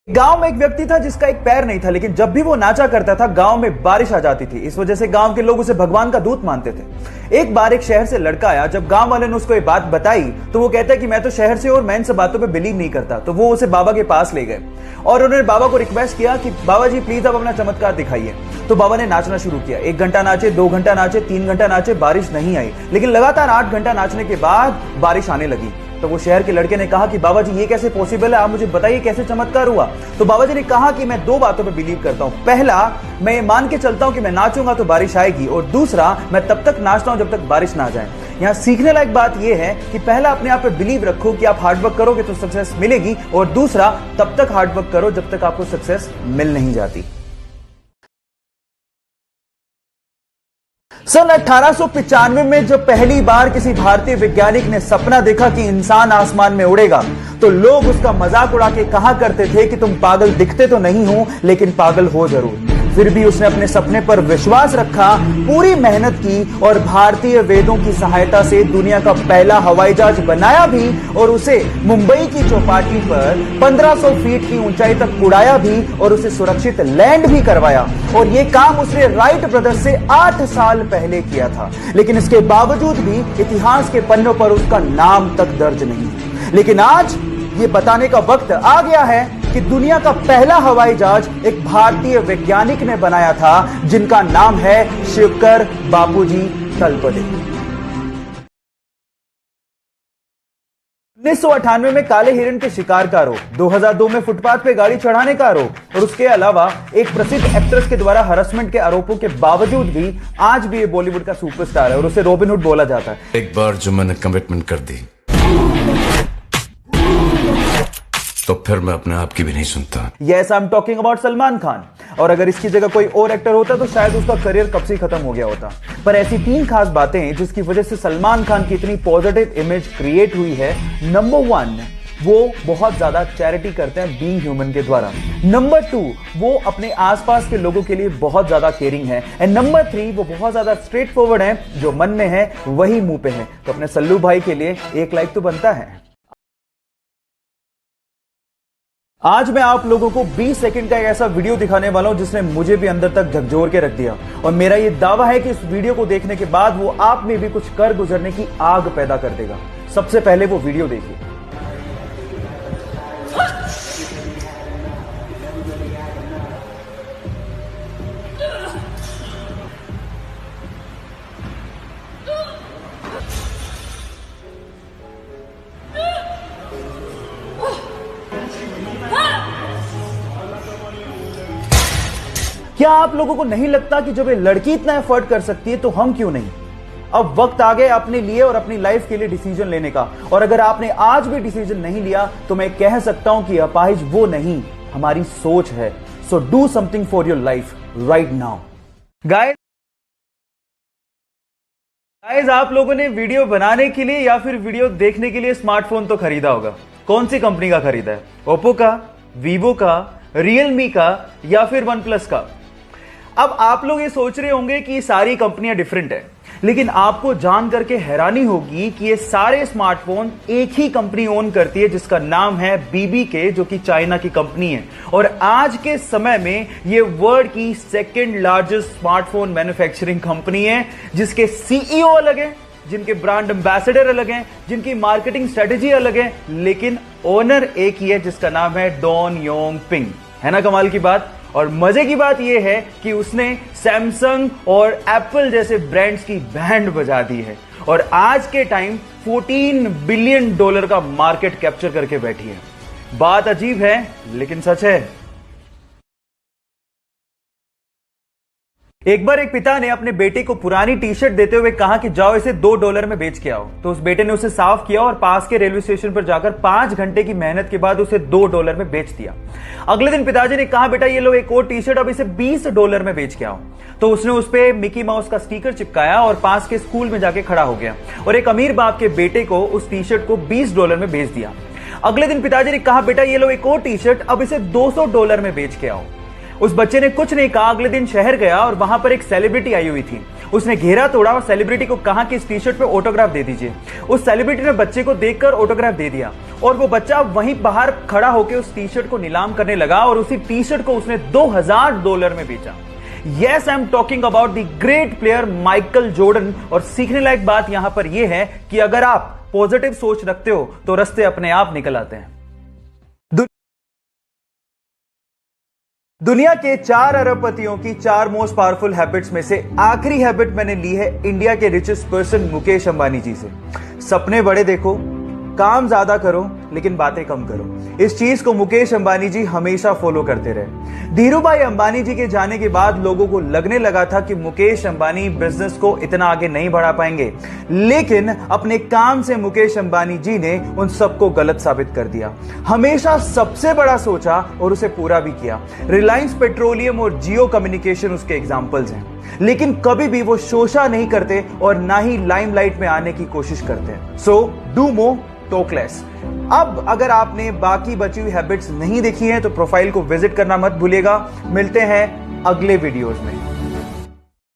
गांव में एक व्यक्ति था जिसका एक पैर नहीं था, लेकिन जब भी वो नाचा करता था गांव में बारिश आ जाती थी। इस वजह से गांव के लोग उसे भगवान का दूत मानते थे। एक बार एक शहर से लड़का आया। जब गांव वाले ने उसको ये बात बताई तो वो कहता है कि मैं तो शहर से और मैं इन सब बातों पे बिलीव नहीं करता। तो वो उसे बाबा के पास ले गए और उन्होंने बाबा को रिक्वेस्ट किया कि बाबा जी प्लीज आप अपना चमत्कार दिखाइए। तो बाबा ने नाचना शुरू किया। 1 घंटा नाचे, 2 घंटा नाचे, 3 घंटा नाचे, बारिश नहीं आई। लेकिन लगातार 8 घंटा नाचने के बाद बारिश आने लगी। तो वो शहर के लड़के ने कहा कि बाबा जी ये कैसे पॉसिबल है, आप मुझे बताइए कैसे चमत्कार हुआ। तो बाबा जी ने कहा कि मैं 2 बातों पे बिलीव करता हूं। पहला, मैं ये मान के चलता हूं कि मैं नाचूंगा तो बारिश आएगी, और दूसरा, मैं तब तक नाचता हूं जब तक बारिश ना आ जाए। यहां सीखने लायक बात यह है कि पहला अपने आप पे बिलीव रखो कि आप हार्डवर्क करोगे तो सक्सेस मिलेगी, और दूसरा, तब तक हार्डवर्क करो जब तक आपको सक्सेस मिल नहीं जाती। सन 1895 में जब पहली बार किसी भारतीय वैज्ञानिक ने सपना देखा कि इंसान आसमान में उड़ेगा, तो लोग उसका मजाक उड़ा के कहा करते थे कि तुम पागल दिखते तो नहीं हो, लेकिन पागल हो जरूर। फिर भी उसने अपने सपने पर विश्वास रखा, पूरी मेहनत की और भारतीय वेदों की सहायता से दुनिया का पहला हवाई जहाज बनाया भी, और उसे मुंबई की चौपाटी पर 1500 फीट की ऊंचाई तक उड़ाया भी, और उसे सुरक्षित लैंड भी करवाया। और यह काम उसने राइट ब्रदर्स से 8 साल पहले किया था। लेकिन इसके बावजूद भी इतिहास के पन्नों पर उसका नाम तक दर्ज नहीं है। लेकिन आज ये बताने का वक्त आ गया है कि दुनिया का पहला हवाई जहाज एक भारतीय वैज्ञानिक ने बनाया था, जिनका नाम है शिवकर बापूजी तलपदे। 1998 में काले हिरण के शिकार का आरोप, 2002 में फुटपाथ पे गाड़ी चढ़ाने का आरोप, और उसके अलावा एक प्रसिद्ध एक्ट्रेस के द्वारा हरासमेंट के आरोपों के बावजूद भी आज भी ये बॉलीवुड का सुपरस्टार है और उसे रॉबिन हुड बोला जाता है। एक बार जो मैंने कमिटमेंट कर दी तो फिर मैं अपने आप की भी नहीं सुनता। Yes, I am talking about Salman Khan. और अगर इसकी जगह कोई और एक्टर होता तो शायद उसका करियर कब से खत्म हो गया होता। पर ऐसी 3 खास बातें जिसकी वजह से सलमान खान की इतनी पॉजिटिव इमेज क्रिएट हुई है। नंबर 1, वो बहुत ज्यादा चैरिटी करते हैं बीइंग ह्यूमन के द्वारा। नंबर 2, वो अपने आसपास के लोगों के लिए बहुत ज्यादा केयरिंग है। एंड नंबर 3, वो बहुत ज्यादा स्ट्रेट फॉरवर्ड है, जो मन में है वही मुंह पे है। तो अपने सल्लू भाई के लिए 1 लाइक तो बनता है। आज मैं आप लोगों को 20 सेकंड का एक ऐसा वीडियो दिखाने वाला हूं जिसने मुझे भी अंदर तक झकझोर के रख दिया, और मेरा यह दावा है कि इस वीडियो को देखने के बाद वो आप में भी कुछ कर गुजरने की आग पैदा कर देगा। सबसे पहले वो वीडियो देखिए। क्या आप लोगों को नहीं लगता कि जब ये लड़की इतना एफर्ट कर सकती है तो हम क्यों नहीं? अब वक्त आ गया अपने लिए और अपनी लाइफ के लिए डिसीजन लेने का। और अगर आपने आज भी डिसीजन नहीं लिया तो मैं कह सकता हूं कि अपाहिज वो नहीं, हमारी सोच है। So do something for your life right now. Guys, आप लोगों ने वीडियो बनाने के लिए या फिर वीडियो देखने के लिए स्मार्टफोन तो खरीदा होगा। कौन सी कंपनी का खरीदा है? ओप्पो का, वीवो का, रियलमी का, या फिर वन प्लस का? अब आप लोग ये सोच रहे होंगे कि ये सारी कंपनियां डिफरेंट है, लेकिन आपको जान करके हैरानी होगी कि ये सारे स्मार्टफोन एक ही कंपनी ओन करती है, जिसका नाम है BBK, जो कि चाइना की कंपनी है। और आज के समय में ये वर्ल्ड की 2nd largest smartphone manufacturing company है, जिसके CEO अलग है, जिनके ब्रांड एम्बेसडर अलग हैं, जिनकी मार्केटिंग स्ट्रेटेजी अलग है, लेकिन ओनर एक ही है, जिसका नाम है डॉन योंग पिंग। है ना कमाल की बात? और मजे की बात यह है कि उसने सैमसंग और एप्पल जैसे ब्रांड्स की बैंड बजा दी है, और आज के टाइम $14 बिलियन का मार्केट कैप्चर करके बैठी है। बात अजीब है लेकिन सच है। एक बार एक पिता ने अपने बेटे को पुरानी टी शर्ट देते हुए कहा कि जाओ इसे $2 में बेच के आओ। तो उस बेटे ने उसे साफ किया और पास के रेलवे स्टेशन पर जाकर 5 घंटे की मेहनत के बाद उसे $2 में बेच दिया। अगले दिन पिताजी ने कहा, बेटा ये लो एक और टी शर्ट, अब इसे $20 में बेच के आओ। तो उसने उस पर मिकी माउस का स्टिकर चिपकाया और पास के स्कूल में जाके खड़ा हो गया, और एक अमीर बाप के बेटे को उस टी शर्ट को $20 में बेच दिया। अगले दिन पिताजी ने कहा, बेटा ये लो एक और टी शर्ट, अब इसे $200 में बेच के आओ। उस बच्चे ने कुछ नहीं कहा, अगले दिन शहर गया और वहां पर एक सेलिब्रिटी आई हुई थी। उसने घेरा तोड़ा और सेलिब्रिटी को कहा कि इस टी शर्ट पे ऑटोग्राफ दे दीजिए। उस सेलिब्रिटी ने बच्चे को देखकर ऑटोग्राफ दे दिया और वो बच्चा वहीं बाहर खड़ा होकर उस टी शर्ट को नीलाम करने लगा और उसी टी शर्ट को उसने $2000 में बेचा। Yes, I am talking about the great player Michael Jordan. और सीखने लायक बात यहां पर यह है कि अगर आप पॉजिटिव सोच रखते हो तो रास्ते अपने आप निकल आते हैं। दुनिया के 4 अरबपतियों की 4 मोस्ट पावरफुल हैबिट्स में से आखिरी हैबिट मैंने ली है इंडिया के रिचेस्ट पर्सन मुकेश अंबानी जी से। सपने बड़े देखो, काम ज्यादा करो लेकिन बातें कम करो। इस चीज को मुकेश अंबानी जी हमेशा फॉलो करते रहे। धीरूभाई अंबानी जी के जाने के बाद लोगों को लगने लगा था कि मुकेश अंबानी बिजनेस को इतना आगे नहीं बढ़ा पाएंगे, लेकिन अपने काम से मुकेश अंबानी जी ने उन सबको गलत साबित कर दिया। हमेशा सबसे बड़ा सोचा और उसे पूरा भी किया। रिलायंस पेट्रोलियम और जियो कम्युनिकेशन उसके एग्जाम्पल्स हैं, लेकिन कभी भी वो शोषा नहीं करते और ना ही लाइमलाइट में आने की कोशिश करते हैं। So do more, talk less. अब अगर आपने बाकी बची हुई हैबिट्स नहीं देखी हैं तो प्रोफाइल को विजिट करना मत भूलिएगा। मिलते हैं अगले वीडियोस में।